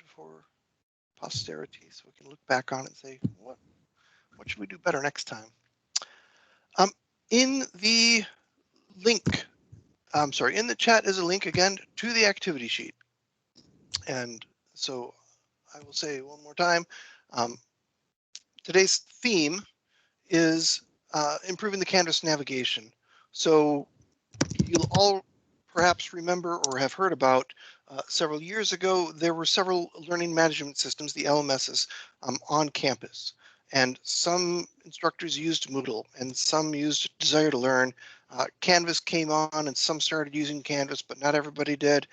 for posterity, so we can look back on it and say, what should we do better next time? In the link, in the chat is a link again to the activity sheet. And so I will say one more time, today's theme is improving the Canvas navigation. So you'll all perhaps remember or have heard about several years ago, there were several learning management systems, the LMSs, on campus. And some instructors used Moodle and some used Desire to Learn. Canvas came on and some started using Canvas, but not everybody did.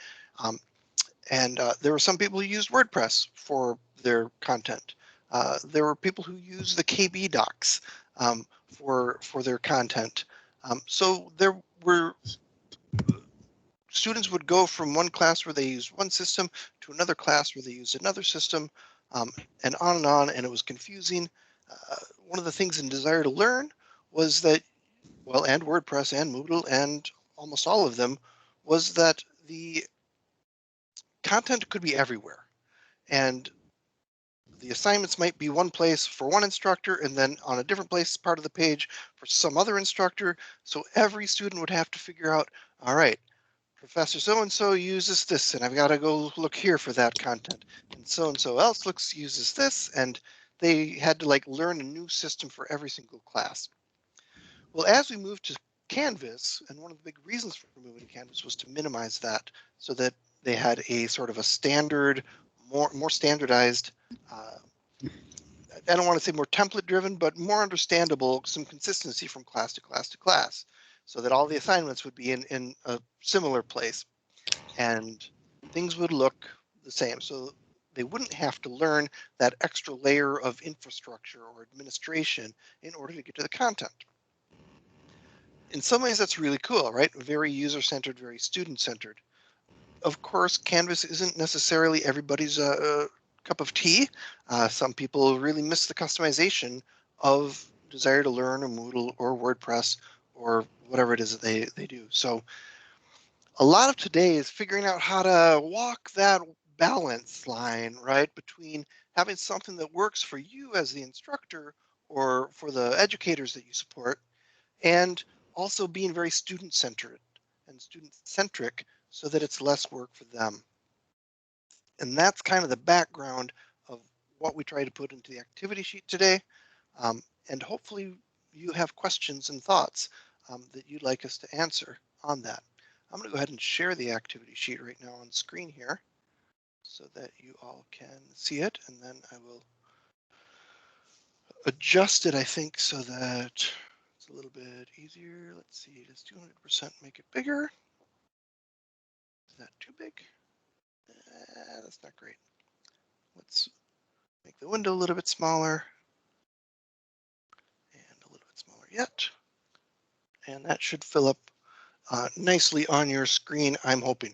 And there were some people who used WordPress for their content. There were people who used the KB docs for their content. So there were students would go from one class where they used one system to another class where they used another system, and on, and it was confusing. One of the things in Desire to Learn was that, well, and WordPress and Moodle and almost all of them, was that the content could be everywhere. And the assignments might be one place for one instructor and then on a different place, part of the page for some other instructor. So every student would have to figure out, all right, Professor so-and-so uses this, and I've got to go look here for that content. And so-and-so else uses this, and they had to like learn a new system for every single class. Well, as we moved to Canvas, and one of the big reasons for moving to Canvas was to minimize that so that they had a sort of a standard, more standardized, I don't want to say more template driven, but more understandable, some consistency from class to class to class, so that all the assignments would be in a similar place and things would look the same. So they wouldn't have to learn that extra layer of infrastructure or administration in order to get to the content. In some ways, that's really cool, right? Very user-centered, very student-centered. Of course, Canvas isn't necessarily everybody's cup of tea. Some people really miss the customization of Desire to Learn or Moodle or WordPress or whatever it is that they do. So a lot of today is figuring out how to walk that balance line, right, between having something that works for you as the instructor or for the educators that you support, and also being very student-centered and student-centric so that it's less work for them. And that's kind of the background of what we try to put into the activity sheet today. And hopefully you have questions and thoughts that you'd like us to answer on that. I'm going to go ahead and share the activity sheet right now on screen here so that you all can see it, and then I will adjust it, I think, so that it's a little bit easier. Let's see, does 200% make it bigger? Is that too big? That's not great. Let's make the window a little bit smaller and a little bit smaller yet. And that should fill up nicely on your screen, I'm hoping.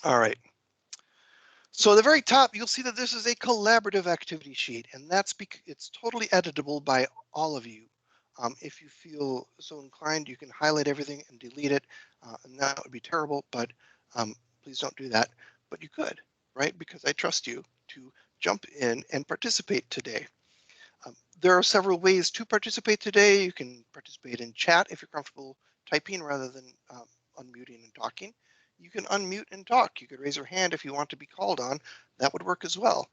All right. So at the very top, you'll see that this is a collaborative activity sheet, and that's because it's totally editable by all of you. If you feel so inclined, you can highlight everything and delete it, and that would be terrible, but please don't do that. But you could, right? Because I trust you to jump in and participate today. There are several ways to participate today. You can participate in chat if you're comfortable typing rather than unmuting and talking. You can unmute and talk. You could raise your hand if you want to be called on. That would work as well.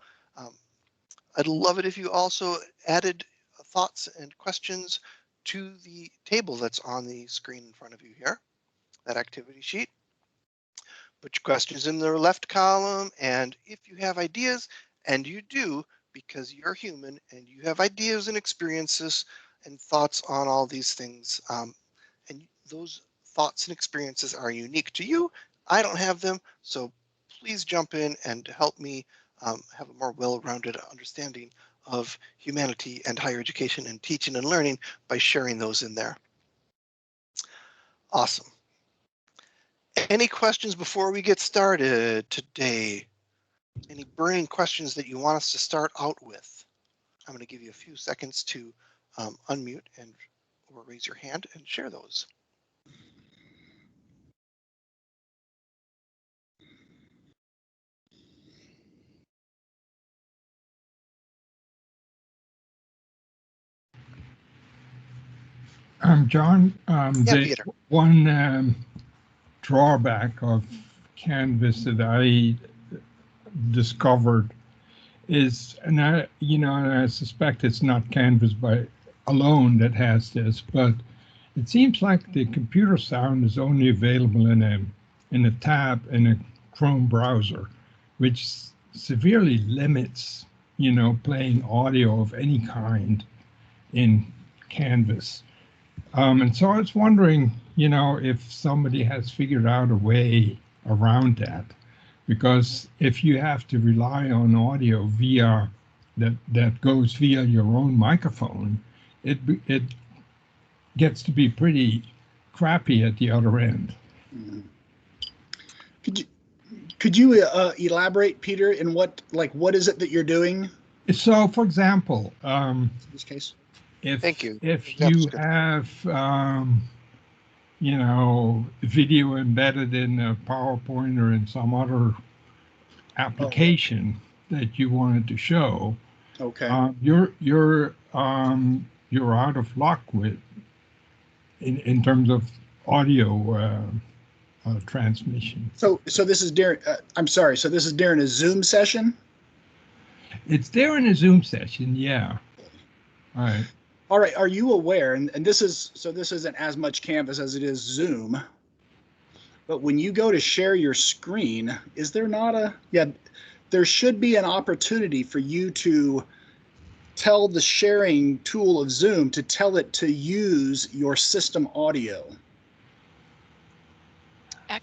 I'd love it if you also added thoughts and questions to the table that's on the screen in front of you here, that activity sheet. Put your questions in the left column, and if you have ideas, and you do, because you're human and you have ideas and experiences and thoughts on all these things, and those thoughts and experiences are unique to you. I don't have them, so please jump in and help me have a more well-rounded understanding of humanity and higher education and teaching and learning by sharing those in there. Awesome. Any questions before we get started today? Any burning questions that you want us to start out with? I'm going to give you a few seconds to unmute and or raise your hand and share those. John, Yeah, the Peter. one drawback of Canvas that I discovered is, and I suspect it's not Canvas by alone that has this, but it seems like the computer sound is only available in a tab in a Chrome browser, which severely limits, playing audio of any kind in Canvas. And so I was wondering, if somebody has figured out a way around that, because if you have to rely on audio via that goes via your own microphone, it gets to be pretty crappy at the other end. Mhm. Could you elaborate, Peter, in what is it that you're doing So, for example, in this case? Thank you. if Example's you good. have video embedded in a PowerPoint or in some other application that you wanted to show, Okay. you're out of luck with in terms of audio transmission. So this is during. I'm sorry. So this is during a Zoom session. It's there in a Zoom session, yeah. All right. All right. Are you aware? And this isn't as much Canvas as it is Zoom. But when you go to share your screen, is there not a there should be an opportunity for you to tell the sharing tool of Zoom to tell it to use your system audio.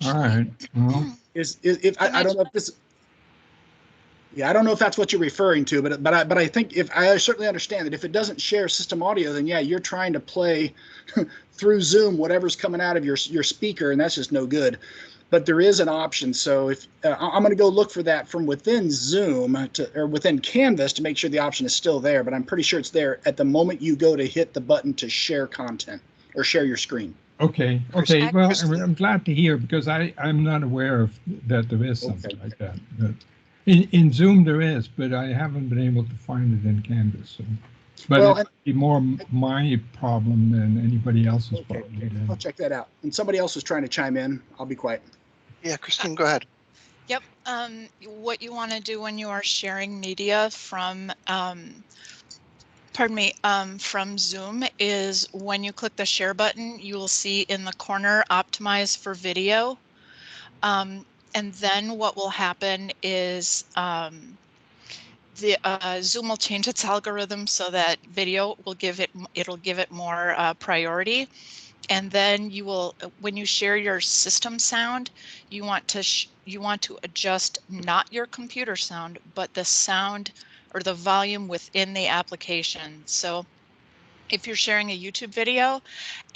All right. Well, Is if I don't know if this. Yeah, I don't know if that's what you're referring to, but I think if I certainly understand that if it doesn't share system audio, then yeah, you're trying to play through Zoom whatever's coming out of your speaker, and that's just no good. But there is an option. So if I'm going to go look for that from within Zoom or within Canvas to make sure the option is still there, but I'm pretty sure it's there at the moment you go to hit the button to share content or share your screen. Okay. Well, I'm glad to hear because I'm not aware of that there is something like that. But in Zoom there is, but I haven't been able to find it in Canvas. So. But well, it'd be more my problem than anybody else's problem. I'll check that out. And somebody else is trying to chime in. I'll be quiet. Yeah, Christine, go ahead. Yep. What you want to do when you are sharing media from from Zoom is when you click the share button, you will see in the corner optimize for video. And then what will happen is Zoom will change its algorithm so that video will give it more priority. And then you will, when you share your system sound, you want to adjust not your computer sound, but the sound or the volume within the application. So if you're sharing a YouTube video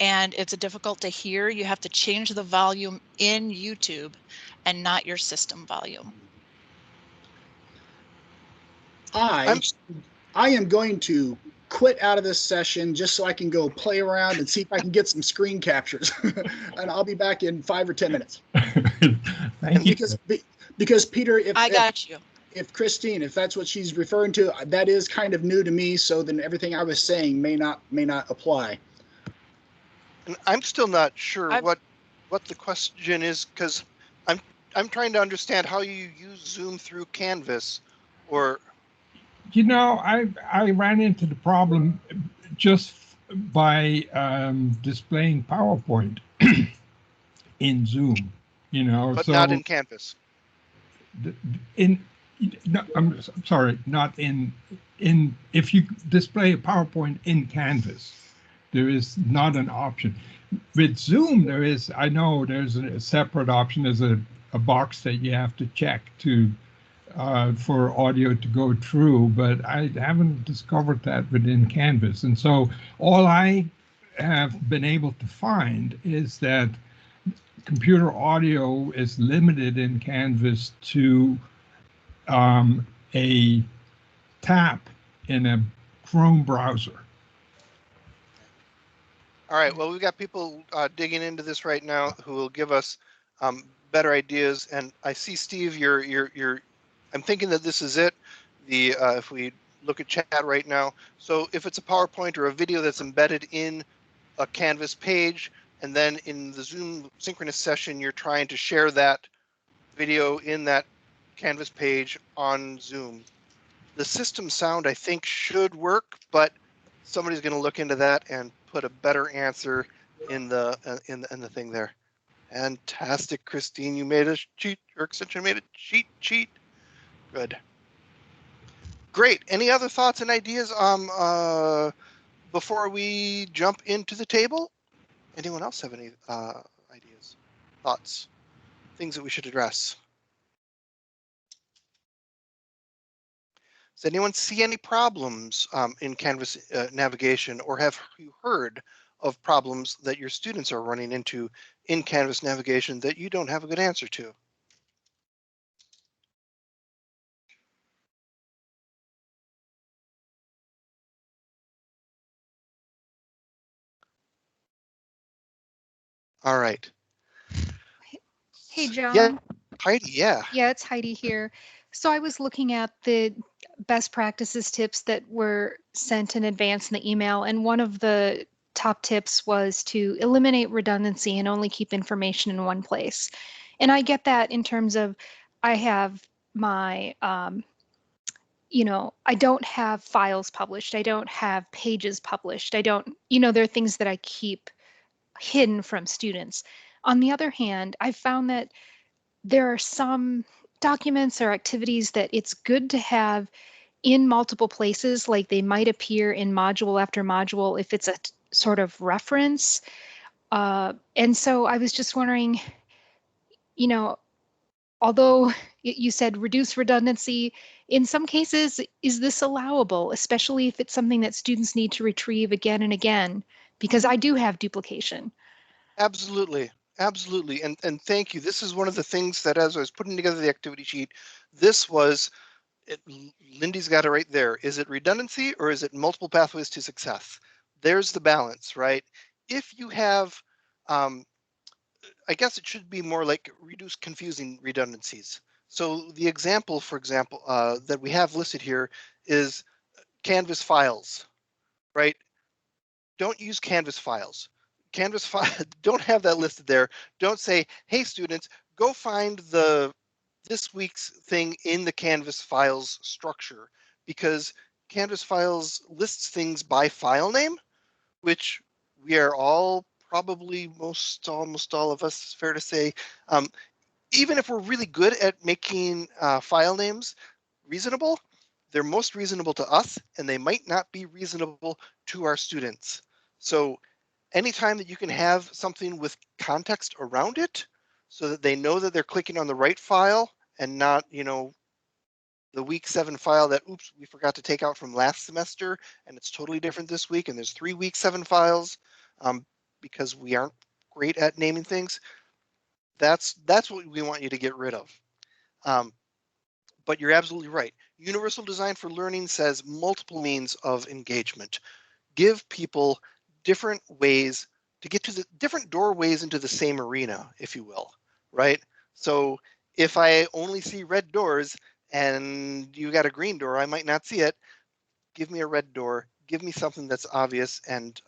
and it's difficult to hear, you have to change the volume in YouTube and not your system volume. I am going to quit out of this session just so I can go play around and see if I can get some screen captures. And I'll be back in 5 or 10 minutes. Thank you. Because Peter, if Christine, if that's what she's referring to, that is kind of new to me. So then everything I was saying may not apply. And I'm still not sure what the question is because I'm trying to understand how you use Zoom through Canvas or. I ran into the problem just by displaying PowerPoint in Zoom, But so, not in Canvas. I'm sorry, not in. If you display a PowerPoint in Canvas, there is not an option. With Zoom, there's a separate option. There's a box that you have to check to. For audio to go through, but I haven't discovered that within Canvas. And so all I have been able to find is that computer audio is limited in Canvas to a tap in a Chrome browser. All right, well, we've got people digging into this right now who will give us better ideas. And I see, Steve, I'm thinking that this is it. If we look at chat right now, so if it's a PowerPoint or a video that's embedded in a Canvas page, and then in the Zoom synchronous session, you're trying to share that video in that Canvas page on Zoom. The system sound, I think, should work, but somebody's going to look into that and put a better answer in the thing there. Fantastic, Christine. You made a cheat, or extension made a cheat sheet. Good. Great. Any other thoughts and ideas before we jump into the table? Anyone else have any ideas, thoughts, things that we should address? Does anyone see any problems in Canvas navigation, or have you heard of problems that your students are running into in Canvas navigation that you don't have a good answer to? All right. Hey, John. Yeah, Heidi, yeah. Yeah, it's Heidi here. So I was looking at the best practices tips that were sent in advance in the email, and one of the top tips was to eliminate redundancy and only keep information in one place. And I get that in terms of I have my, I don't have files published. I don't have pages published. I don't, there are things that I keep hidden from students. On the other hand, I found that there are some documents or activities that it's good to have in multiple places, like they might appear in module after module if it's a sort of reference. And so I was just wondering, you know, although you said reduce redundancy, in some cases, is this allowable, especially if it's something that students need to retrieve again and again? Because I do have duplication. Absolutely. Absolutely. And thank you. This is one of the things that as I was putting together the activity sheet, this was, Lindy's got it right there. Is it redundancy or is it multiple pathways to success? There's the balance, right? If you have, I guess it should be more like reduce confusing redundancies. So the example, for example, that we have listed here is Canvas files, right? Don't use Canvas files. Canvas file, don't have that listed there. Don't say, hey students, go find this week's thing in the Canvas files structure, because Canvas files lists things by file name, which we are all probably almost all of us, fair to say, even if we're really good at making file names reasonable, they're most reasonable to us, and they might not be reasonable to our students. So anytime that you can have something with context around it so that they know that they're clicking on the right file and not, the week 7 file that, oops, we forgot to take out from last semester, and it's totally different this week, and there's 3 week 7 files, because we aren't great at naming things. That's what we want you to get rid of. But you're absolutely right. Universal Design for Learning says multiple means of engagement. Give people different ways to get to the different doorways into the same arena, if you will, right? So if I only see red doors and you got a green door, I might not see it. Give me a red door. Give me something that's obvious, and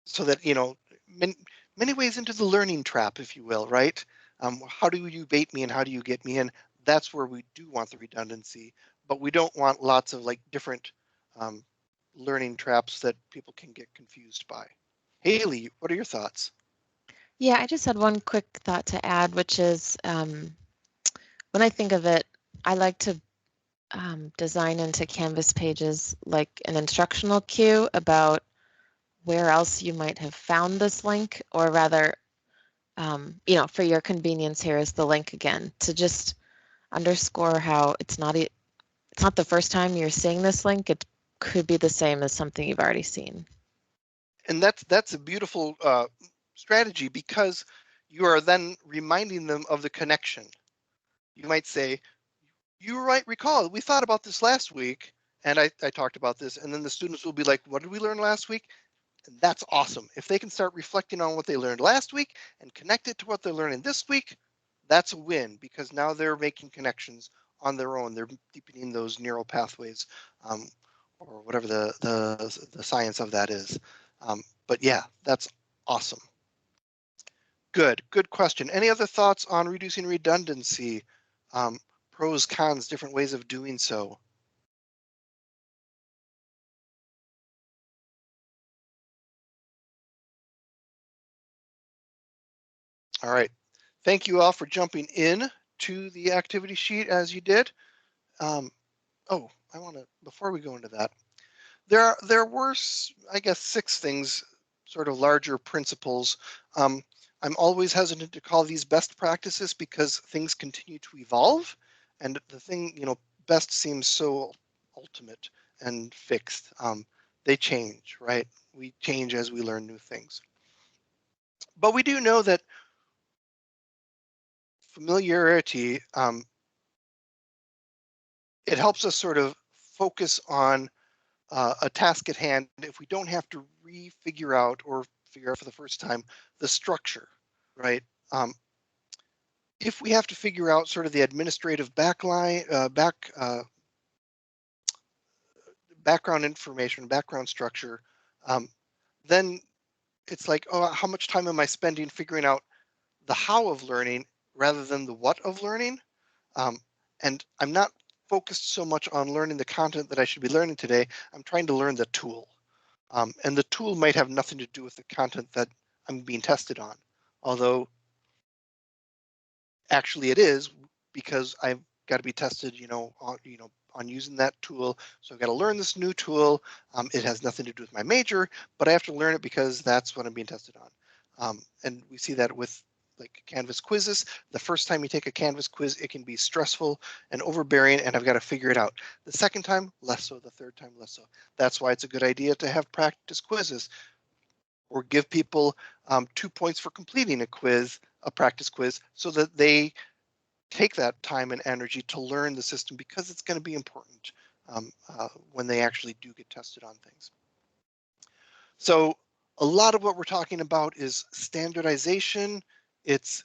so that, many ways into the learning trap, if you will, right? How do you bait me and how do you get me in? That's where we do want the redundancy, but we don't want lots of like different learning traps that people can get confused by. Haley, what are your thoughts? Yeah, I just had one quick thought to add, which is when I think of it, I like to design into Canvas pages like an instructional cue about where else you might have found this link, or rather, for your convenience, here is the link again, to just underscore how it's not the first time you're seeing this link. It could be the same as something you've already seen. And that's a beautiful strategy, because you are then reminding them of the connection. You might say, you might recall, we thought about this last week, and I talked about this, and then the students will be like, what did we learn last week? And that's awesome. If they can start reflecting on what they learned last week and connect it to what they're learning this week, that's a win, because now they're making connections on their own. They're deepening those neural pathways, or whatever the science of that is. But yeah, that's awesome. Good question. Any other thoughts on reducing redundancy? Pros, cons, different ways of doing so. All right. Thank you all for jumping in to the activity sheet as you did. Oh, I want to, before we go into that, there were, I guess, 6 things, sort of larger principles. I'm always hesitant to call these best practices because things continue to evolve, and the thing, best seems so ultimate and fixed. They change, right? We change as we learn new things. But we do know that familiarity, it helps us sort of focus on a task at hand if we don't have to figure out for the first time the structure, right? If we have to figure out sort of the administrative background information, background structure, then it's like, oh, how much time am I spending figuring out the how of learning rather than the what of learning? And I'm not focused so much on learning the content that I should be learning today. I'm trying to learn the tool. And the tool might have nothing to do with the content that I'm being tested on, although actually it is, because I've got to be tested, on using that tool. So I've got to learn this new tool. It has nothing to do with my major, but I have to learn it because that's what I'm being tested on. And we see that with like Canvas quizzes. The first time you take a Canvas quiz, it can be stressful and overbearing, and I've got to figure it out. The second time, less so. The third time, less so. That's why it's a good idea to have practice quizzes, or give people 2 points for completing a practice quiz, so that they take that time and energy to learn the system, because it's going to be important when they actually do get tested on things. So a lot of what we're talking about is standardization. It's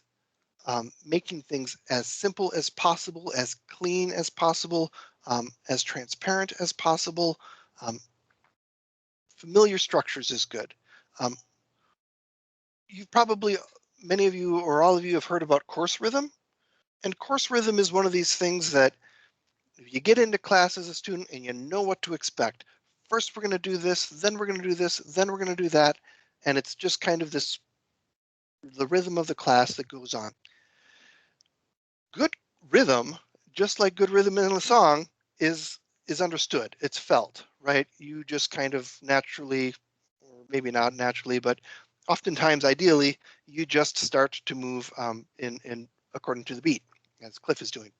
making things as simple as possible, as clean as possible, as transparent as possible. Familiar structures is good. You've probably, many of you or all of you have heard about course rhythm. And course rhythm is one of these things that if you get into class as a student and you know what to expect, first we're going to do this, then we're going to do this, then we're going to do that. And it's just kind of the rhythm of the class that goes on. Good rhythm, just like good rhythm in a song, is understood. It's felt, right? You just kind of naturally, or maybe not naturally, but oftentimes, ideally, you just start to move in according to the beat, as Cliff is doing.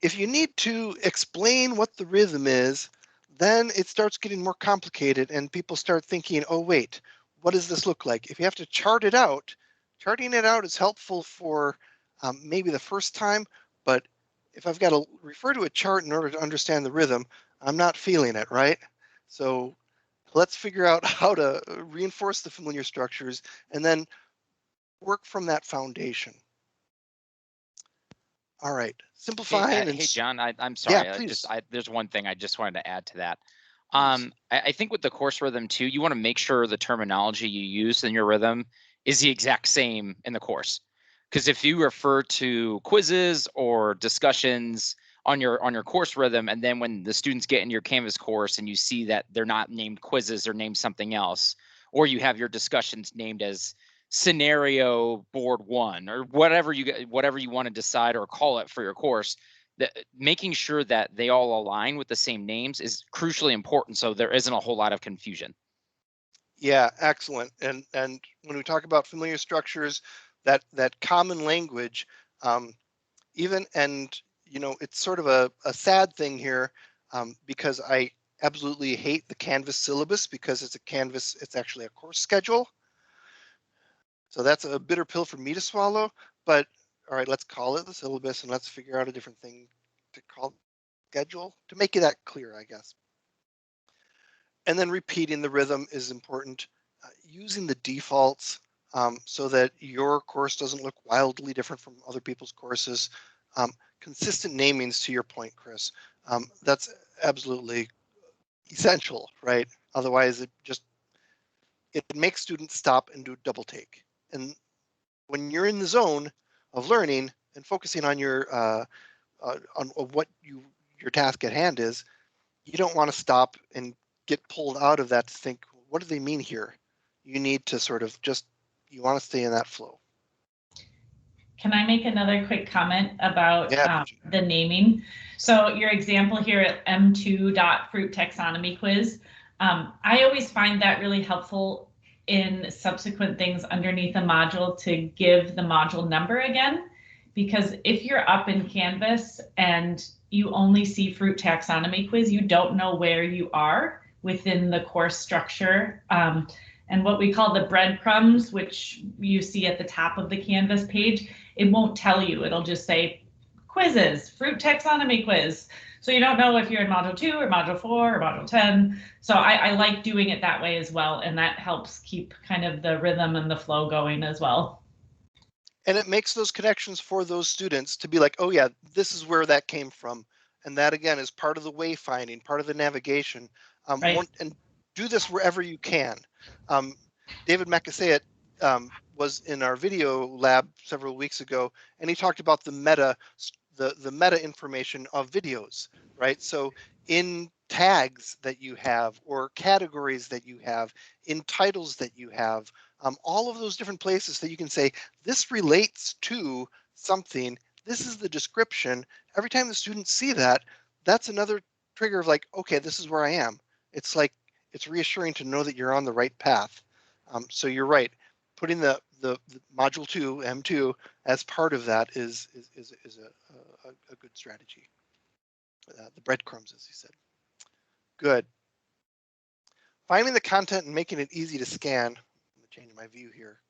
If you need to explain what the rhythm is, then it starts getting more complicated, and people start thinking, oh, wait, what does this look like? If you have to chart it out, charting it out is helpful for maybe the first time, but if I've got to refer to a chart in order to understand the rhythm, I'm not feeling it, right? So let's figure out how to reinforce the familiar structures and then work from that foundation. All right, simplifying. Hey, John, I'm Yeah, sorry. please. There's one thing I just wanted to add to that. Please. I think with the course rhythm too, you want to make sure the terminology you use in your rhythm is the exact same in the course. Because if you refer to quizzes or discussions on your course rhythm, and then when the students get in your Canvas course and you see that they're not named quizzes or named something else, or you have your discussions named as scenario board 1 or whatever you want to decide or call it for your course, that making sure that they all align with the same names is crucially important, so there isn't a whole lot of confusion. Yeah, excellent. And when we talk about familiar structures, that common language, even, and it's sort of a sad thing here, because I absolutely hate the Canvas syllabus, because it's actually a course schedule. So that's a bitter pill for me to swallow. But all right, let's call it the syllabus, and let's figure out a different thing to call schedule to make it that clear, I guess. And then repeating the rhythm is important. Using the defaults so that your course doesn't look wildly different from other people's courses. Consistent namings, to your point, Chris. That's absolutely essential, right? Otherwise, it just it makes students stop and do a double take. And when you're in the zone of learning and focusing on your on what your task at hand is, you don't want to stop and get pulled out of that to think, what do they mean here? You need to sort of you want to stay in that flow. Can I make another quick comment about Yeah, the naming? So your example here at M2 fruit taxonomy quiz, I always find that really helpful in subsequent things underneath a module to give the module number again, because if you're up in Canvas and you only see fruit taxonomy quiz, you don't know where you are within the course structure. And what we call the breadcrumbs, which you see at the top of the Canvas page, it won't tell you. It'll just say quizzes, fruit taxonomy quiz. So you don't know if you're in module 2 or module 4 or module 10. So I like doing it that way as well. And that helps keep kind of the rhythm and the flow going as well. And it makes those connections for those students to be like, oh yeah, this is where that came from. And that again is part of the wayfinding, part of the navigation. Right. And do this wherever you can. David Makasayat was in our video lab several weeks ago, and he talked about the meta information of videos, right? So in tags that you have, or categories that you have, in titles that you have, all of those different places that you can say, this relates to something, this is the description. Every time the students see that, that's another trigger of like, okay, this is where I am. It's like, it's reassuring to know that you're on the right path. So you're right, putting the module 2, M2, as part of that is a good strategy. The breadcrumbs, as you said. Good. Finding the content and making it easy to scan. I'm going to change my view here.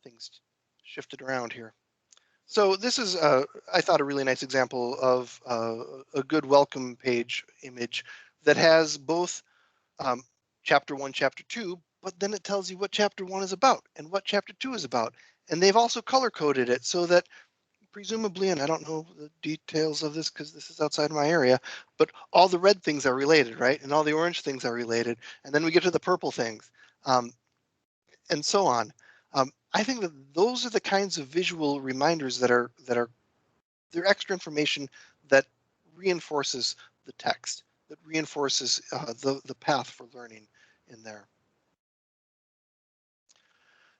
Things shifted around here. So this is, I thought, a really nice example of a good welcome page image that has both chapter 1, chapter 2, but then it tells you what chapter 1 is about and what chapter 2 is about. And they've also color coded it so that presumably, and I don't know the details of this because this is outside my area, but all the red things are related, right? And all the orange things are related. And then we get to the purple things, and so on. I think that those are the kinds of visual reminders that are they're extra information that reinforces the text, that reinforces the path for learning in there.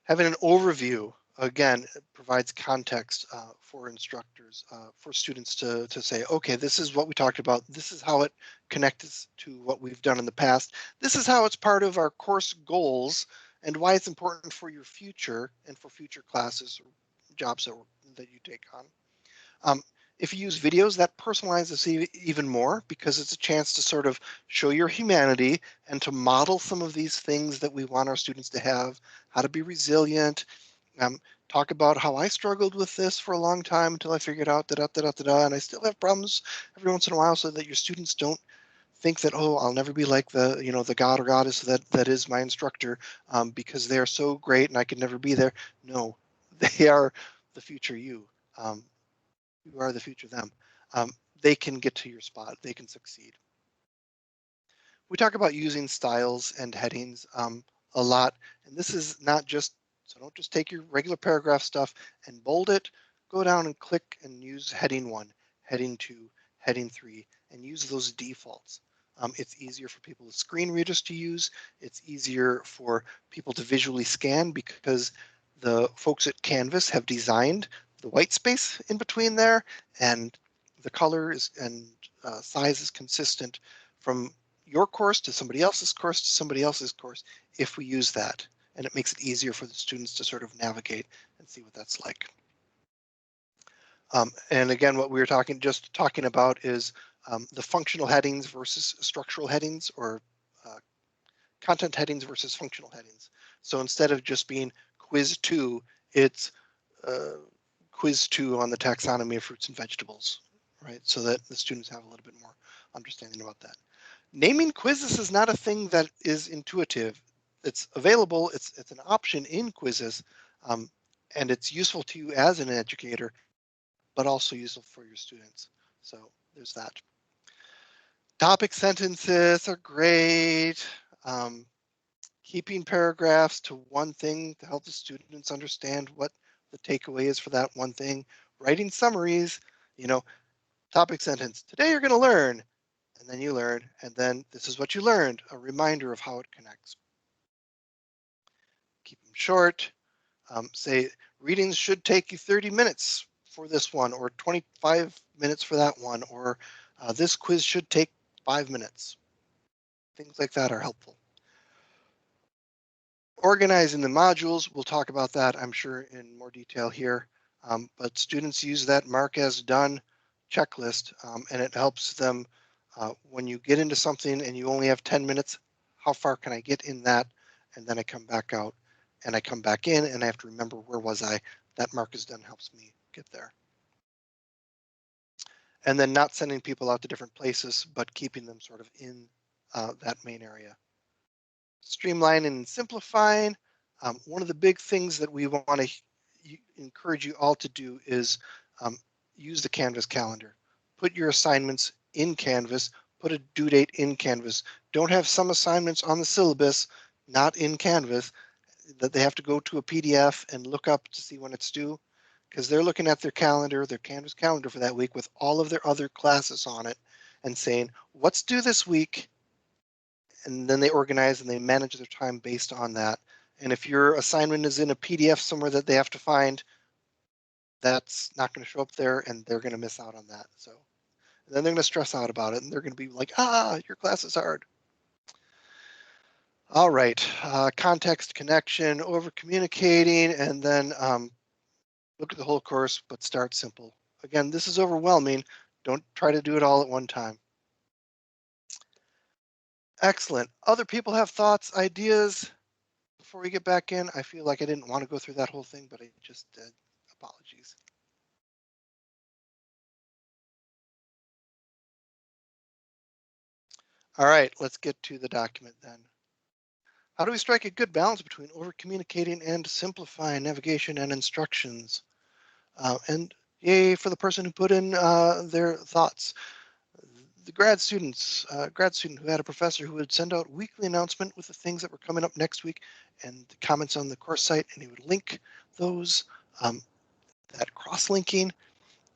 Having an overview, again, provides context for instructors, for students to say, okay, this is what we talked about. This is how it connects to what we've done in the past. This is how it's part of our course goals and why it's important for your future and for future classes or jobs that you take on. If you use videos, that personalizes even more because it's a chance to sort of show your humanity and to model some of these things that we want our students to have, how to be resilient, talk about how I struggled with this for a long time until I figured out and I still have problems every once in a while, so that your students don't think that, oh, I'll never be like the god or goddess that is my instructor because they are so great and I could never be there. No, they are the future you. You are the future them. They can get to your spot. They can succeed. We talk about using styles and headings a lot, and this is not just, so don't just take your regular paragraph stuff and bold it. Go down and click and use heading 1, heading 2, heading 3, and use those defaults. It's easier for people with screen readers to use. It's easier for people to visually scan because the folks at Canvas have designed the white space in between there, and the color is and size is consistent from your course to somebody else's course to somebody else's course if we use that, and it makes it easier for the students to sort of navigate and see what that's like. And again, what we were talking about is the functional headings versus structural headings, or content headings versus functional headings. So instead of just being quiz 2, it's quiz 2 on the taxonomy of fruits and vegetables, right? So that the students have a little bit more understanding about that. Naming quizzes is not a thing that is intuitive. It's available, it's an option in quizzes, and it's useful to you as an educator, but also useful for your students. So there's that. Topic sentences are great. keeping paragraphs to one thing to help the students understand what the takeaway is for that one thing, writing summaries, topic sentence, today you're going to learn, and then you learn, and then this is what you learned, a reminder of how it connects. Keep them short. Say readings should take you 30 minutes for this one, or 25 minutes for that one, or this quiz should take 5 minutes. Things like that are helpful. Organizing the modules, we'll talk about that, I'm sure, in more detail here. But students use that mark as done checklist, and it helps them when you get into something and you only have 10 minutes, how far can I get in that? And then I come back out and I come back in and I have to remember where was I. That mark is done helps me get there. And then not sending people out to different places, but keeping them sort of in that main area. Streamlining and simplifying. One of the big things that we want to encourage you all to do is use the Canvas calendar. Put your assignments in Canvas, put a due date in Canvas. Don't have some assignments on the syllabus not in Canvas that they have to go to a PDF and look up to see when it's due, because they're looking at their calendar, their Canvas calendar for that week with all of their other classes on it and saying, what's due this week? And then they organize and they manage their time based on that. And if your assignment is in a PDF somewhere that they have to find, that's not going to show up there and they're going to miss out on that. So then they're going to stress out about it and they're going to be like, your class is hard. All right, context, connection, over communicating, and then look at the whole course, but start simple. Again, this is overwhelming. Don't try to do it all at one time. Excellent. Other people have thoughts, ideas? Before we get back in, I feel like I didn't want to go through that whole thing, but I just did. Apologies. All right, let's get to the document then. How do we strike a good balance between over-communicating and simplifying navigation and instructions? And yay for the person who put in their thoughts. The grad student who had a professor who would send out weekly announcement with the things that were coming up next week and the comments on the course site, and he would link those. That cross-linking,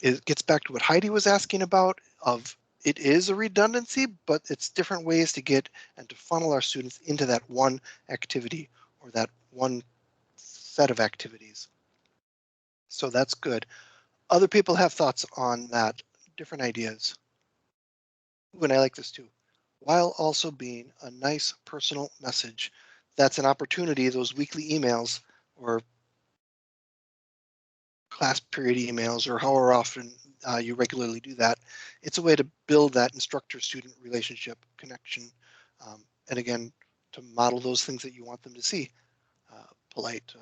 it gets back to what Heidi was asking about of it is a redundancy, but it's different ways to get and to funnel our students into that one activity or that one set of activities. So that's good. Other people have thoughts on that, different ideas. Ooh, and I like this too. While also being a nice personal message. That's an opportunity, those weekly emails or class period emails or however often you regularly do that. It's a way to build that instructor-student relationship connection. And again, to model those things that you want them to see. Polite,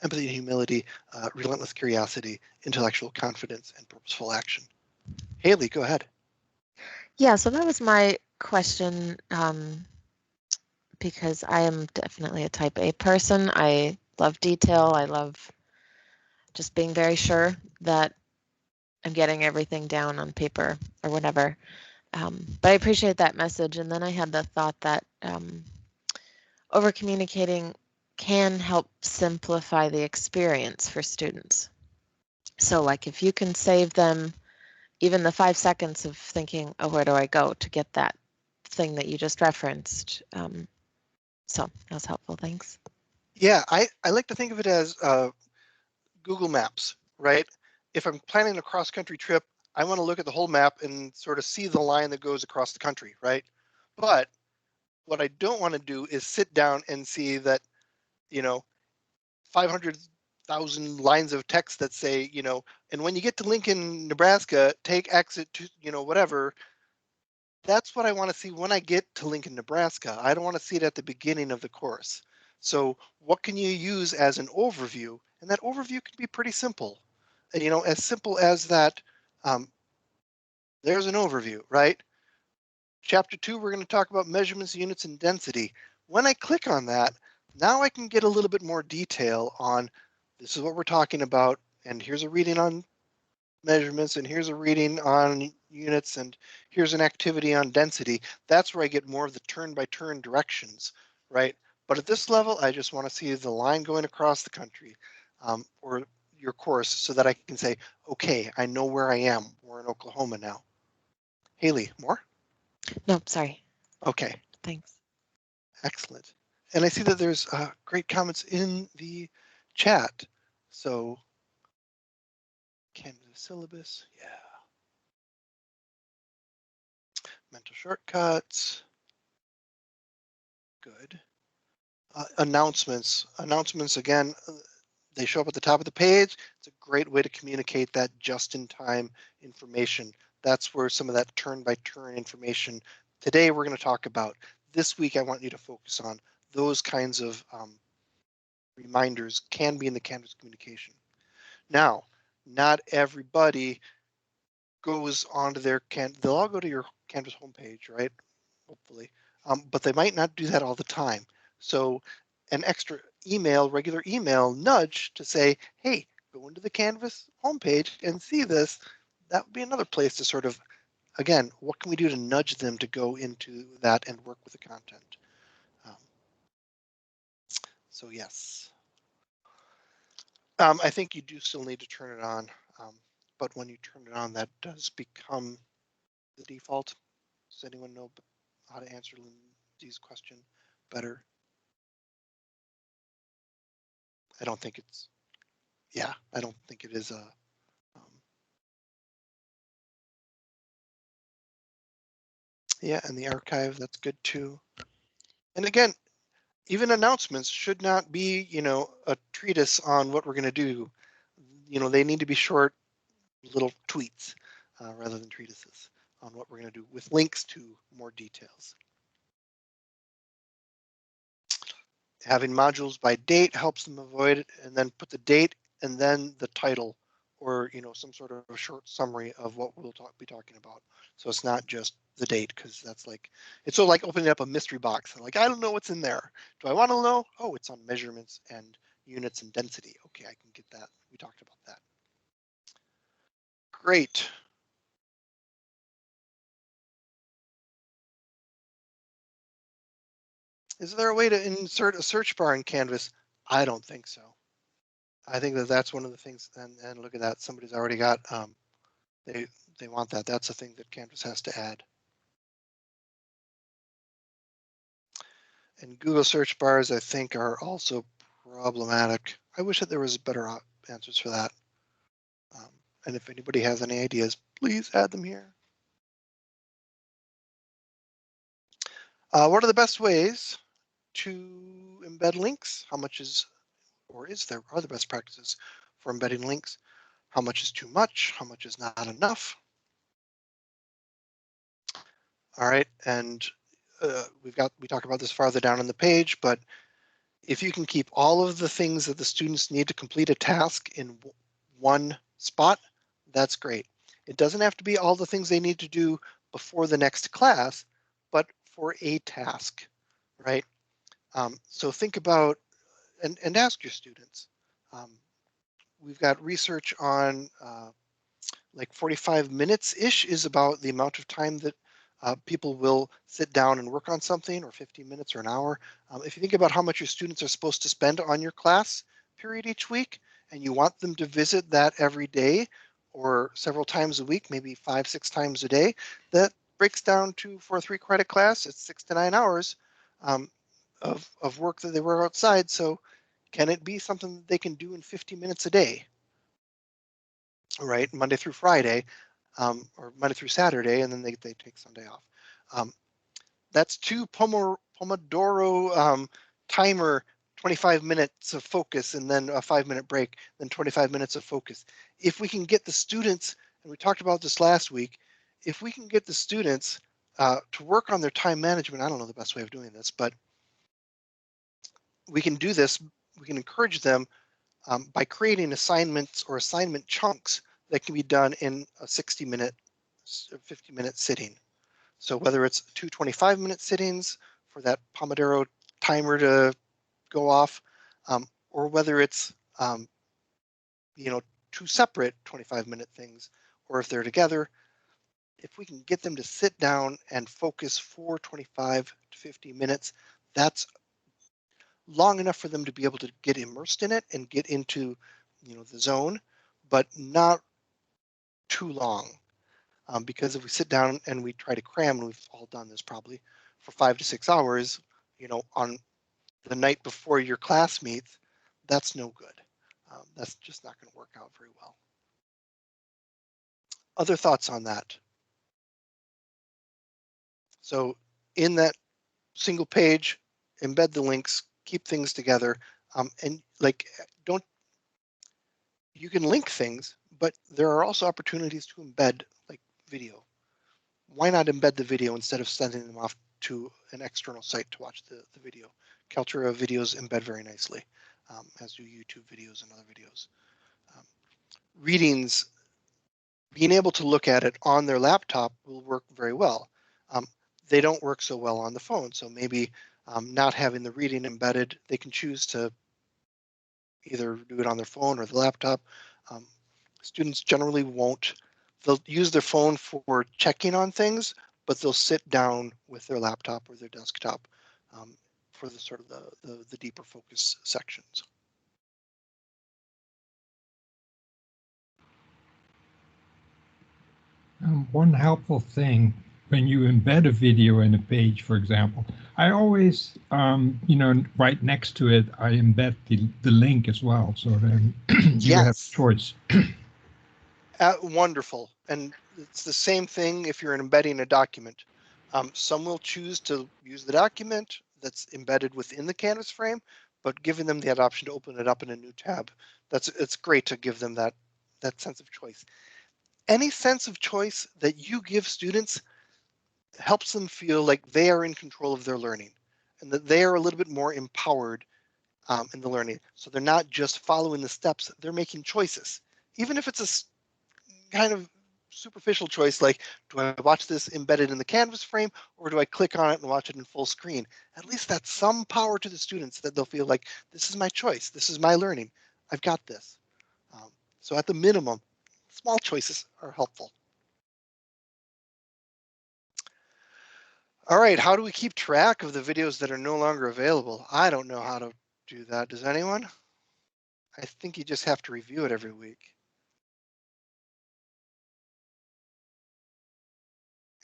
empathy and humility, relentless curiosity, intellectual confidence, and purposeful action. Haley, go ahead. Yeah, so that was my question, because I am definitely a type A person. I love detail. I love just being very sure that I'm getting everything down on paper or whatever. But I appreciate that message. And then I had the thought that over communicating can help simplify the experience for students. So like if you can save them even the 5 seconds of thinking, oh, where do I go to get that thing that you just referenced? So that was helpful. Thanks. Yeah, I like to think of it as Google Maps, right? If I'm planning a cross-country trip, I want to look at the whole map and sort of see the line that goes across the country, right? But what I don't want to do is sit down and see that, 500,000 lines of text that say, and when you get to Lincoln, Nebraska, take exit to, whatever. That's what I want to see when I get to Lincoln, Nebraska. I don't want to see it at the beginning of the course. So what can you use as an overview? And that overview can be pretty simple. And, as simple as that, there's an overview, right? Chapter 2, we're going to talk about measurements, units, and density. When I click on that, now I can get a little bit more detail on this is what we're talking about, and here's a reading on measurements, and here's a reading on units, and here's an activity on density. That's where I get more of the turn-by-turn directions, right? But at this level, I just want to see the line going across the country or your course so that I can say, okay, I know where I am. We're in Oklahoma now. Haley, more? No, sorry. Okay. Thanks. Excellent. And I see that there's great comments in the chat. So Canvas syllabus, yeah. Mental shortcuts, good. Announcements again, they show up at the top of the page. It's a great way to communicate that just-in-time information. That's where some of that turn-by-turn information today we're going to talk about. This week I want you to focus on those kinds of reminders can be in the Canvas communication. Now, not everybody goes onto their they'll all go to your Canvas homepage, right? Hopefully, but they might not do that all the time. So an extra email, regular email nudge to say, hey, go into the Canvas homepage and see this. That would be another place to sort of, again, what can we do to nudge them to go into that and work with the content? So yes. I think you do still need to turn it on, but when you turn it on, that does become the default. Does anyone know how to answer Lindsay's question better? I don't think it's, yeah, I don't think it is a, yeah, and the archive, that's good too. And again, even announcements should not be, you know, a treatise on what we're going to do. You know, they need to be short little tweets rather than treatises on what we're going to do with links to more details. Having modules by date helps them avoid it, and then put the date and then the title, or you know, some sort of a short summary of what we'll be talking about. So it's not just the date, because that's like, it's sort of like opening up a mystery box. Like, I don't know what's in there. Do I want to know? Oh, it's on measurements and units and density. Okay, I can get that. We talked about that. Great. Is there a way to insert a search bar in Canvas? I don't think so. I think that that's one of the things, and look at that, somebody's already got, they want that. That's a thing that Canvas has to add. And Google search bars, I think, are also problematic. I wish that there was better answers for that. And if anybody has any ideas, please add them here. What are the best ways to embed links? How much is, or is there, are the best practices for embedding links? How much is too much? How much is not enough? All right, and we talk about this farther down on the page, but if you can keep all of the things that the students need to complete a task in one spot, that's great. It doesn't have to be all the things they need to do before the next class, but for a task, right? So think about and ask your students. We've got research on like 45 minutes-ish is about the amount of time that people will sit down and work on something, or 15 minutes or an hour. If you think about how much your students are supposed to spend on your class period each week, and you want them to visit that every day or several times a week, maybe 5-6 times a day, that breaks down to, for a 3-credit class, it's 6 to 9 hours of work that they work outside. So can it be something that they can do in 50 minutes a day? Right, Monday through Friday, or Monday through Saturday, and then they take Sunday off. That's 2 Pomodoro timer, 25 minutes of focus, and then a 5-minute break, then 25 minutes of focus. If we can get the students, and we talked about this last week, if we can get the students to work on their time management, I don't know the best way of doing this, but we can do this, we can encourage them by creating assignments or assignment chunks that can be done in a 60-minute, 50-minute sitting. So whether it's 2 25-minute sittings for that Pomodoro timer to go off, or whether it's you know, 2 separate 25-minute things, or if they're together, if we can get them to sit down and focus for 25 to 50 minutes, that's long enough for them to be able to get immersed in it and get into, the zone, but not too long. Because if we sit down and we try to cram, and we've all done this probably, for 5 to 6 hours, on the night before your class meets, that's no good. That's just not going to work out very well. Other thoughts on that? So in that single page, embed the links, keep things together, and you can link things, but there are also opportunities to embed like video. Why not embed the video instead of sending them off to an external site to watch the video? Kaltura videos embed very nicely, as do YouTube videos and other videos. Readings, being able to look at it on their laptop will work very well. They don't work so well on the phone, so maybe not having the reading embedded, they can choose to either do it on their phone or the laptop. Students generally won't. They'll use their phone for checking on things, but they'll sit down with their laptop or their desktop for the sort of the deeper focus sections. One helpful thing when you embed a video in a page, for example, I always, right next to it, I embed the link as well, so then you have Yes. choice. Wonderful. And it's the same thing if you're embedding a document. Some will choose to use the document that's embedded within the Canvas frame, but giving them that option to open it up in a new tab, it's great to give them that sense of choice. Any sense of choice that you give students helps them feel like they are in control of their learning and that they are a little bit more empowered in the learning. So they're not just following the steps, they're making choices. Even if it's a kind of superficial choice, like, do I watch this embedded in the Canvas frame or do I click on it and watch it in full screen? At least that's some power to the students that they'll feel like, this is my choice, this is my learning, I've got this. So at the minimum, small choices are helpful. All right, how do we keep track of the videos that are no longer available? I don't know how to do that. Does anyone? I think you just have to review it every week.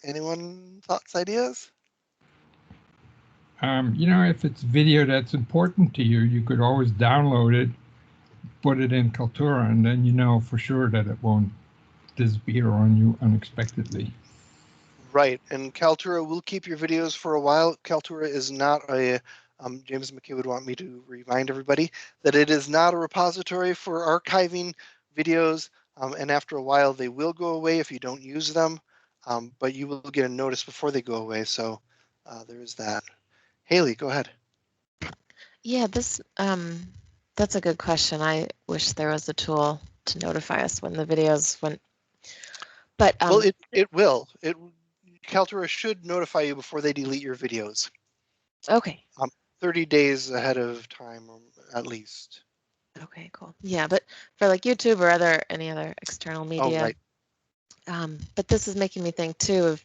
Anyone thoughts, ideas? If it's video that's important to you, you could always download it, put it in Kaltura, and then you know for sure that it won't disappear on you unexpectedly. Right, and Kaltura will keep your videos for a while. Kaltura is not a, James McKay would want me to remind everybody that it is not a repository for archiving videos, and after a while they will go away if you don't use them, but you will get a notice before they go away, so there is that. Haley, go ahead. Yeah, that's a good question. I wish there was a tool to notify us when the videos went. But well, it will. Kaltura should notify you before they delete your videos. Okay. 30 days ahead of time, at least. Okay, cool. Yeah, but for like YouTube or any other external media. Oh, right. But this is making me think too of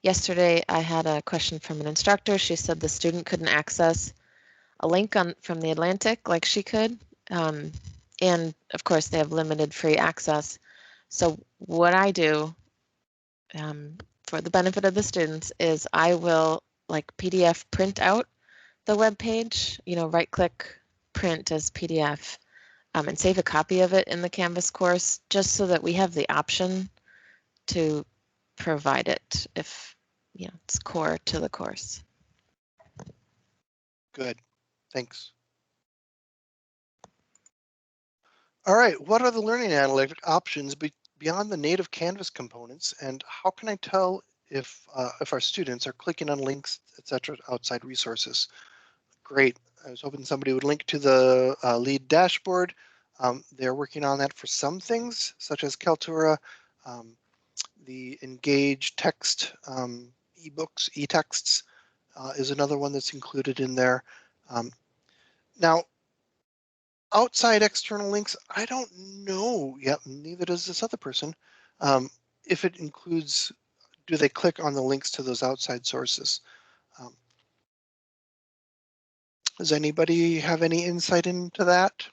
yesterday I had a question from an instructor. She said the student couldn't access a link from the Atlantic like she could. And of course they have limited free access. So what I do for the benefit of the students is I will like PDF print out the web page, right click print as PDF and save a copy of it in the Canvas course just so that we have the option to provide it if it's core to the course. Good, thanks. All right, what are the learning analytic options beyond the native Canvas components, and how can I tell if our students are clicking on links, etc., outside resources? Great. I was hoping somebody would link to the lead dashboard. They're working on that for some things, such as Kaltura, the Engage text ebooks, e-texts is another one that's included in there. Now, outside external links, I don't know yet, neither does this other person, if it includes, do they click on the links to those outside sources? Does anybody have any insight into that?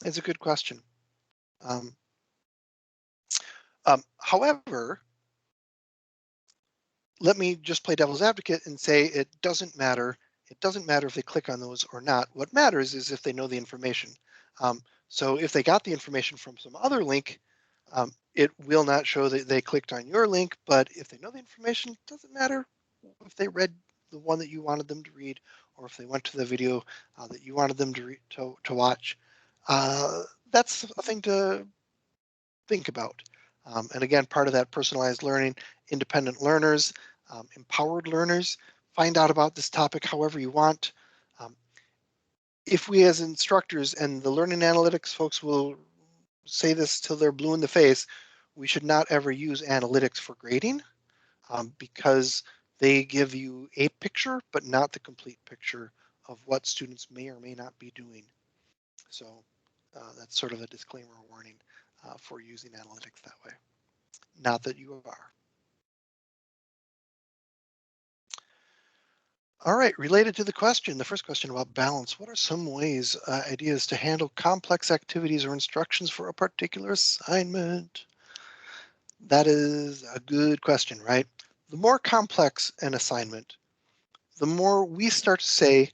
It's a good question. However, let me just play devil's advocate and say it doesn't matter. It doesn't matter if they click on those or not. What matters is if they know the information. So if they got the information from some other link, it will not show that they clicked on your link, but if they know the information, it doesn't matter if they read the one that you wanted them to read or if they went to the video that you wanted them to watch. That's a thing to think about. And again, part of that personalized learning, independent learners, empowered learners, find out about this topic however you want. If we as instructors, and the learning analytics folks will say this till they're blue in the face, we should not ever use analytics for grading because they give you a picture, but not the complete picture of what students may or may not be doing. So that's sort of a disclaimer warning for using analytics that way. Not that you are. All right, related to the question, the first question about balance, what are some ways, ideas to handle complex activities or instructions for a particular assignment? That is a good question, right? The more complex an assignment, the more we start to say,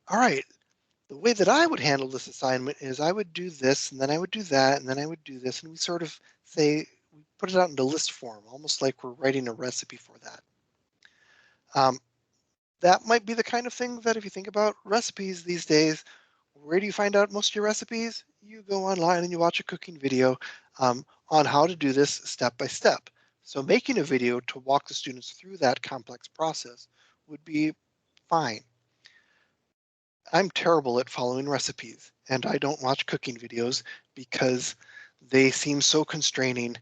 all right, the way that I would handle this assignment is I would do this, and then I would do that, and then I would do this, and we sort of say, we put it out into list form, almost like we're writing a recipe for that. That might be the kind of thing that if you think about recipes these days, where do you find out most of your recipes? You go online and you watch a cooking video on how to do this step by step. So making a video to walk the students through that complex process would be fine. I'm terrible at following recipes, and I don't watch cooking videos because they seem so constraining,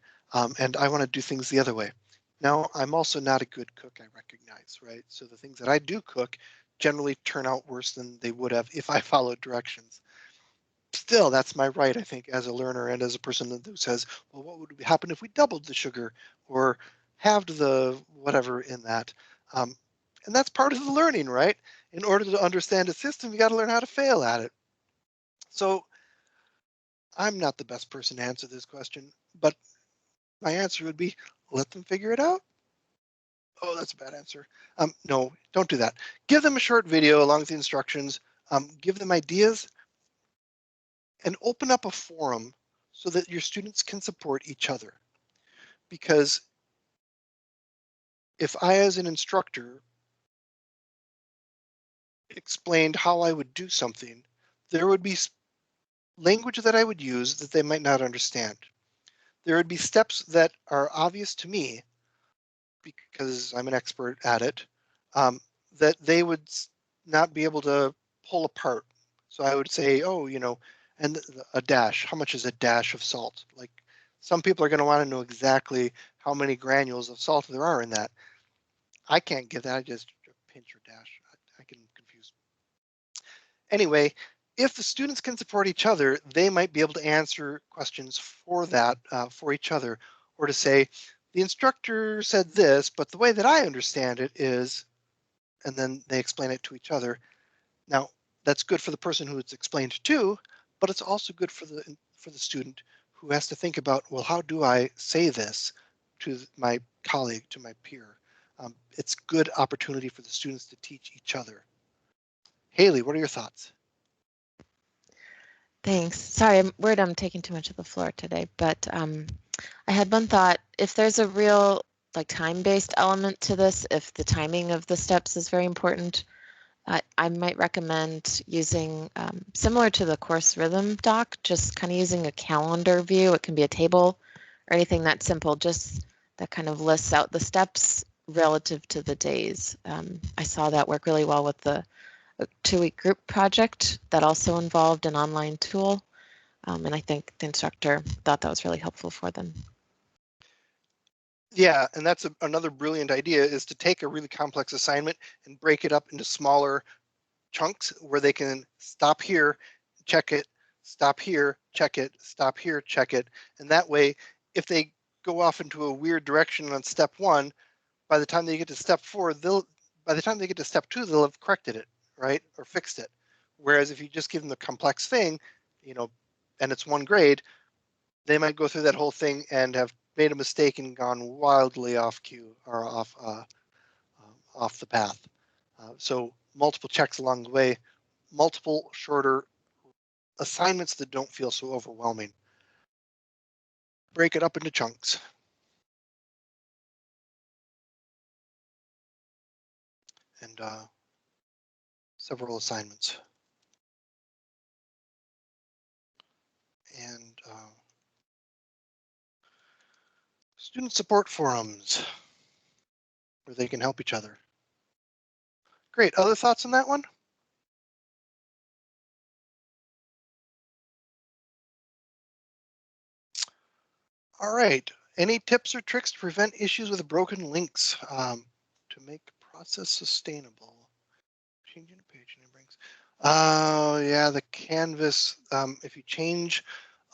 and I want to do things the other way. Now, I'm also not a good cook, I recognize, right? So the things that I do cook generally turn out worse than they would have if I followed directions. Still, that's my right, I think, as a learner and as a person who says, well, what would happen if we doubled the sugar or halved the whatever in that? And that's part of the learning, right? In order to understand a system, you got to learn how to fail at it. So I'm not the best person to answer this question, but my answer would be let them figure it out. Oh, that's a bad answer. No, don't do that. Give them a short video along with the instructions, give them ideas, and open up a forum so that your students can support each other. Because if I, as an instructor, explained how I would do something, there would be language that I would use that they might not understand. There would be steps that are obvious to me because I'm an expert at it, that they would not be able to pull apart. So I would say, oh, you know, and a dash, how much is a dash of salt? Like some people are going to want to know exactly how many granules of salt there are in that. I can't give that, I just pinch or dash. I can confuse. Anyway, if the students can support each other, they might be able to answer questions for that, for each other, or to say, the instructor said this, but the way that I understand it is, and then they explain it to each other. Now, that's good for the person who it's explained to, but it's also good for the student who has to think about, well, how do I say this to my colleague, to my peer? It's good opportunity for the students to teach each other. Haley, what are your thoughts? Thanks. Sorry, I'm worried I'm taking too much of the floor today, but I had one thought. If there's a real like time-based element to this, if the timing of the steps is very important, I might recommend using, similar to the course rhythm doc, just kind of using a calendar view. It can be a table or anything that simple, just that kind of lists out the steps relative to the days. I saw that work really well with the 2-week group project that also involved an online tool. And I think the instructor thought that was really helpful for them. Yeah, and that's another brilliant idea, is to take a really complex assignment and break it up into smaller chunks where they can stop here, check it, stop here, check it, stop here, check it. And that way, if they go off into a weird direction on step 1, by the time they get to step 4, by the time they get to step 2, they'll have corrected it, right, or fixed it. Whereas if you just give them the complex thing, and it's 1 grade, they might go through that whole thing and have made a mistake and gone wildly off cue or off the path. So multiple checks along the way, multiple shorter assignments that don't feel so overwhelming. Break it up into chunks. And several assignments. And student support forums where they can help each other. Great. Other thoughts on that one? All right. Any tips or tricks to prevent issues with broken links to make process sustainable? Changing a page name brings. Yeah, the Canvas. If you change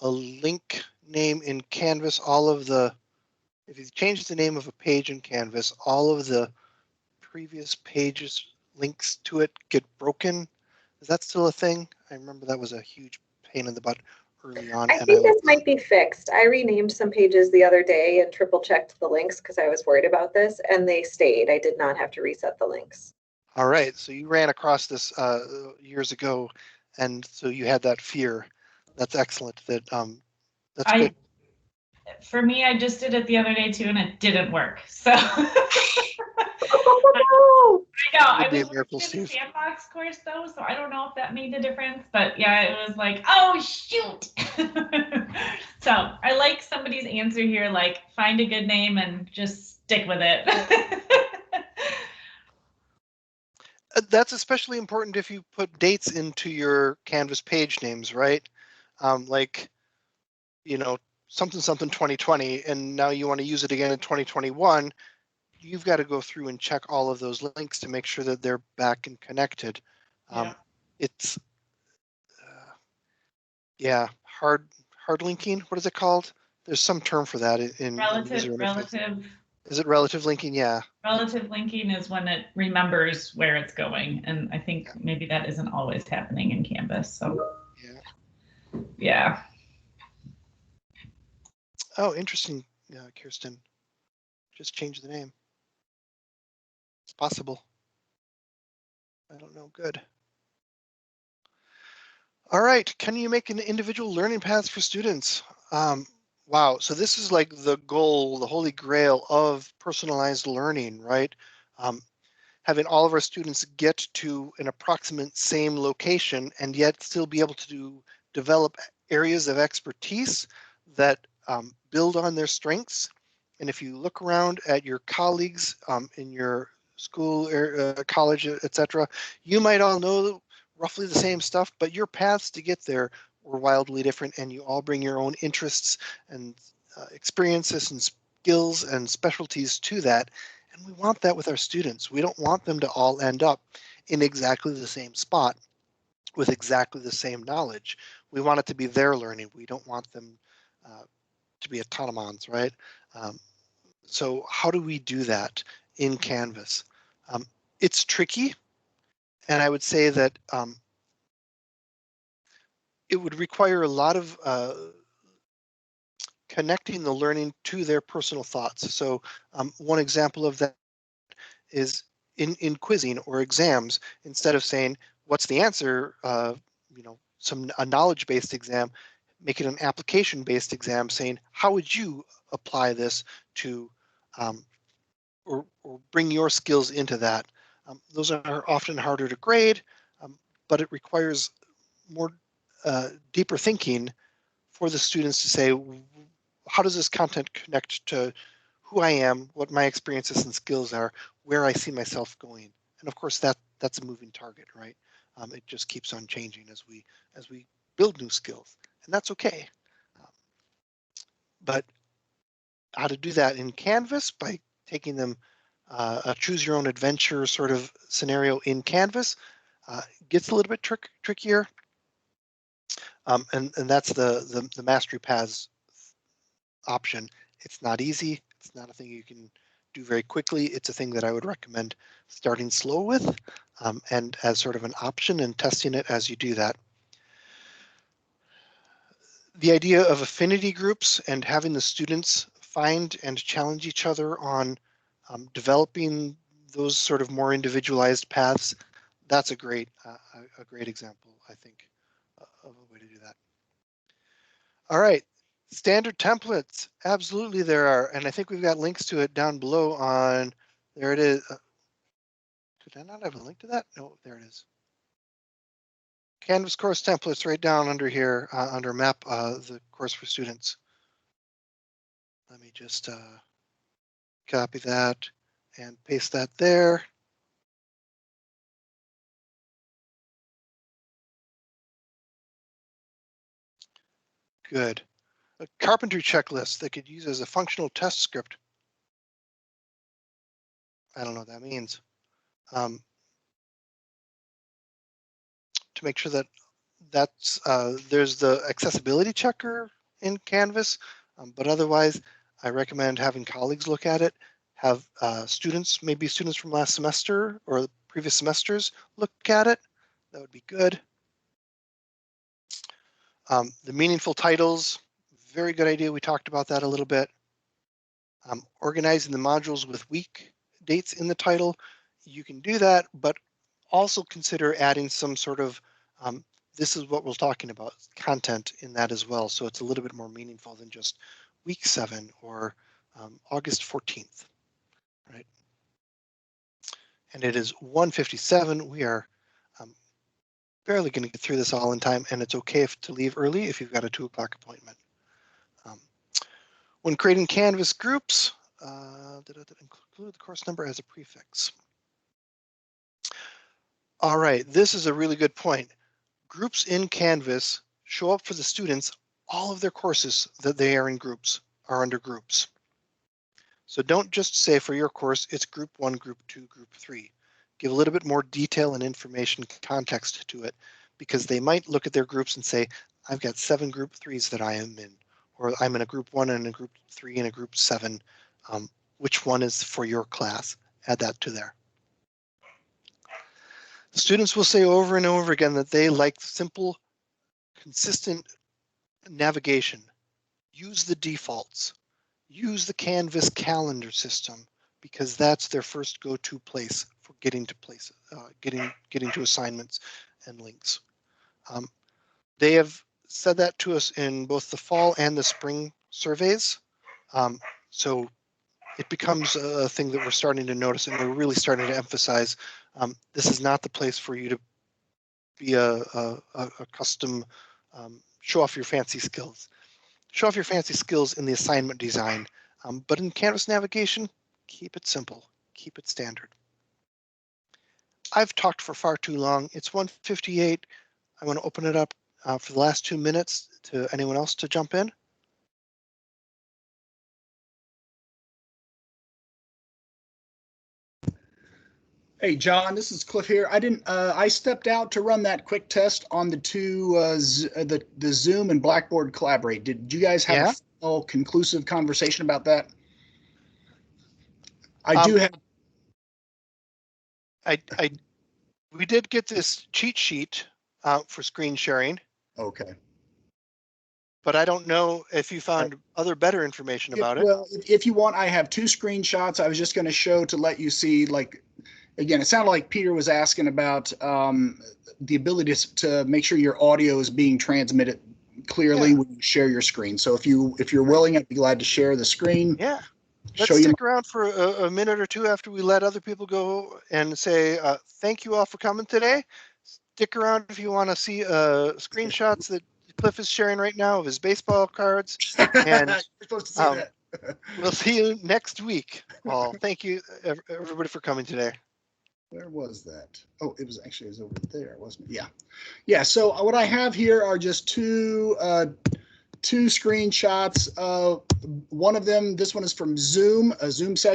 a link name in Canvas, if you change the name of a page in Canvas, all of the previous pages links to it get broken. Is that still a thing? I remember that was a huge pain in the butt early on. I think this might be fixed. I renamed some pages the other day and triple checked the links because I was worried about this, and they stayed. I did not have to reset the links. All right, so you ran across this years ago, and so you had that fear. That's excellent. That's good. For me, I just did it the other day too, and it didn't work. So Oh, I know I was miracle, working in the sandbox course though, so I don't know if that made a difference. But yeah, it was like, oh shoot. So I like somebody's answer here, like find a good name and just stick with it. That's especially important if you put dates into your Canvas page names, right? Like, something 2020, and now you want to use it again in 2021. You've got to go through and check all of those links to make sure that they're back and connected. Yeah. It's hard linking. What is it called? There's some term for that in user interface. Relative. Is it relative linking? Yeah. Relative linking is when it remembers where it's going, and I think maybe that isn't always happening in Canvas. So yeah. Oh, interesting, Kirsten. Just change the name. It's possible. I don't know. Good. All right. Can you make an individual learning paths for students? Wow. So this is like the goal, the holy grail of personalized learning, right? Having all of our students get to an approximate same location and yet still be able to develop areas of expertise that build on their strengths. And if you look around at your colleagues in your school, college, etc., you might all know roughly the same stuff, but your paths to get there were wildly different, and you all bring your own interests and experiences and skills and specialties to that. And we want that with our students. We don't want them to all end up in exactly the same spot with exactly the same knowledge. We want it to be their learning. We don't want them to be autonomons, right? So how do we do that in Canvas? It's tricky, and I would say that it would require a lot of connecting the learning to their personal thoughts. So one example of that is in quizzing or exams, instead of saying, what's the answer, a knowledge-based exam, make it an application-based exam saying, how would you apply this to, or bring your skills into that? Those are often harder to grade, but it requires more deeper thinking for the students to say, how does this content connect to who I am, what my experiences and skills are, where I see myself going? And of course, that's a moving target, right? It just keeps on changing as we build new skills, and that's okay. But how to do that in Canvas by taking them a choose your own adventure sort of scenario in Canvas gets a little bit trickier. And that's the mastery paths option. It's not easy. It's not a thing you can do very quickly. It's a thing that I would recommend starting slow with, and as sort of an option and testing it as you do that. The idea of affinity groups and having the students find and challenge each other on developing those sort of more individualized paths, that's a great example, I think, of a way to do that. All right, standard templates, absolutely there are, and I think we've got links to it down below on, there it is. Did I not have a link to that? No, there it is. Canvas course templates right down under here, under map, the course for students. Let me just copy that and paste that there. Good. A carpentry checklist that could use as a functional test script. I don't know what that means. To make sure that there's the accessibility checker in Canvas, but otherwise I recommend having colleagues look at it, have students, maybe students from last semester or previous semesters look at it. That would be good. The meaningful titles, very good idea. We talked about that a little bit. Organizing the modules with week dates in the title, you can do that, but also consider adding some sort of, this is what we're talking about, content in that as well. So it's a little bit more meaningful than just week 7 or August 14th, right? And it is 1:57. We are barely going to get through this all in time, and it's okay to leave early if you've got a 2 o'clock appointment. When creating Canvas groups, include the course number as a prefix. All right, this is a really good point. Groups in Canvas show up for the students. All of their courses that they are in groups are under groups. So don't just say for your course, it's group 1, group 2, group 3. Give a little bit more detail and information context to it, because they might look at their groups and say, I've got 7 group 3s that I am in, or I'm in a group 1 and a group 3 and a group 7. Which one is for your class? Add that to there. Students will say over and over again that they like simple, consistent navigation. Use the defaults. Use the Canvas calendar system, because that's their first go-to place for getting to places, getting to assignments and links. They have said that to us in both the fall and the spring surveys. So it becomes a thing that we're starting to notice, and we're really starting to emphasize. This is not the place for you to be a custom, show off your fancy skills. Show off your fancy skills in the assignment design, but in Canvas navigation, keep it simple, keep it standard. I've talked for far too long. It's 1:58. I want to open it up for the last 2 minutes to anyone else to jump in. Hey, John, this is Cliff here. I stepped out to run that quick test on the two, the Zoom and Blackboard Collaborate. Did you guys have a full conclusive conversation about that? I do have. We did get this cheat sheet for screen sharing. Okay. But I don't know if you found other better information about it. Well, if you want, I have 2 screenshots. I was just going to show to let you see, like, again, it sounded like Peter was asking about the ability to make sure your audio is being transmitted clearly when you share your screen. So if you're willing, I'd be glad to share the screen. Yeah. Let's stick around for a minute or two after we let other people go and say thank you all for coming today. Stick around if you want to see screenshots that Cliff is sharing right now of his baseball cards. And you're supposed to see that. We'll see you next week. Well, thank you everybody for coming today. Where was that? Oh, it was over there, wasn't it? Yeah. Yeah. So what I have here are just two screenshots. One of them, this one is from Zoom, a Zoom session.